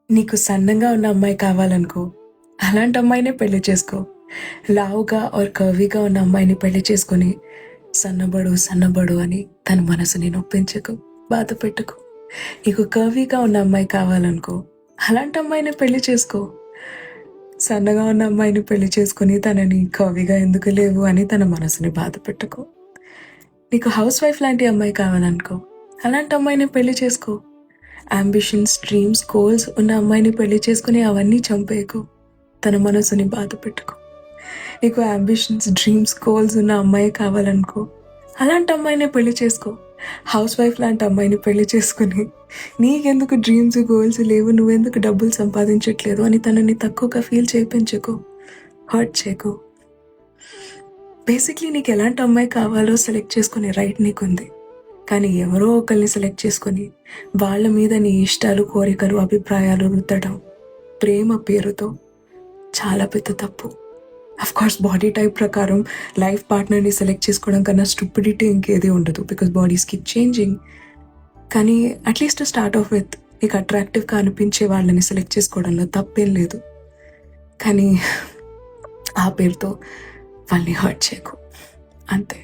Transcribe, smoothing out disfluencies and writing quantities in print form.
నీకు సన్నంగా ఉన్న అమ్మాయి కావాలనుకో, అలాంటి అమ్మాయినే పెళ్లి చేసుకో. లావుగా ఆర్ కర్వీగా ఉన్న అమ్మాయిని పెళ్లి చేసుకొని సన్నబడు సన్నబడు అని తన మనసుని నొప్పించకు, బాధ పెట్టుకో. నీకు కర్వీగా ఉన్న అమ్మాయి కావాలనుకో, అలాంటి అమ్మాయిని పెళ్లి చేసుకో. సన్నగా ఉన్న అమ్మాయిని పెళ్లి చేసుకుని తనని కర్వీగా ఎందుకు లేవు అని తన మనసుని బాధ పెట్టుకో. నీకు హౌస్ వైఫ్ లాంటి అమ్మాయి కావాలనుకో, అలాంటి అమ్మాయిని పెళ్లి చేసుకో. అంబిషన్స్, డ్రీమ్స్, గోల్స్ ఉన్న అమ్మాయిని పెళ్లి చేసుకుని అవన్నీ చంపేయకు, తన మనసుని బాధ పెట్టుకో. నీకు అంబిషన్స్, డ్రీమ్స్, గోల్స్ ఉన్న అమ్మాయి కావాలనుకో, అలాంటి అమ్మాయినే పెళ్లి చేసుకో. హౌస్ వైఫ్ లాంటి అమ్మాయిని పెళ్లి చేసుకుని నీకెందుకు డ్రీమ్స్, గోల్స్ లేవు, నువ్వెందుకు డబ్బులు సంపాదించట్లేదు అని తనని తక్కువగా ఫీల్ చేయించుకో, హర్ట్ చేయకు. బేసిక్లీ నీకు ఎలాంటి అమ్మాయి కావాలో సెలెక్ట్ చేసుకునే రైట్ నీకుంది. కానీ ఎవరో ఒకరిని సెలెక్ట్ చేసుకొని వాళ్ళ మీద నీ ఇష్టాలు, కోరికలు, అభిప్రాయాలు రుద్దడం ప్రేమ పేరుతో చాలా పెద్ద తప్పు. కోర్స్ బాడీ టైప్ ప్రకారం లైఫ్ పార్ట్నర్ని సెలెక్ట్ చేసుకోవడం కన్నా స్టూపిడిటీ ఇంకేది ఉండదు, బికాస్ బాడీస్ కీప్ చేంజింగ్. కానీ అట్లీస్ట్ స్టార్ట్ ఆఫ్ విత్ నీకు అట్రాక్టివ్గా అనిపించే వాళ్ళని సెలెక్ట్ చేసుకోవడంలో తప్పేం లేదు. కానీ ఆ పేరుతో వాళ్ళని హర్ట్ చేయకు, అంతే.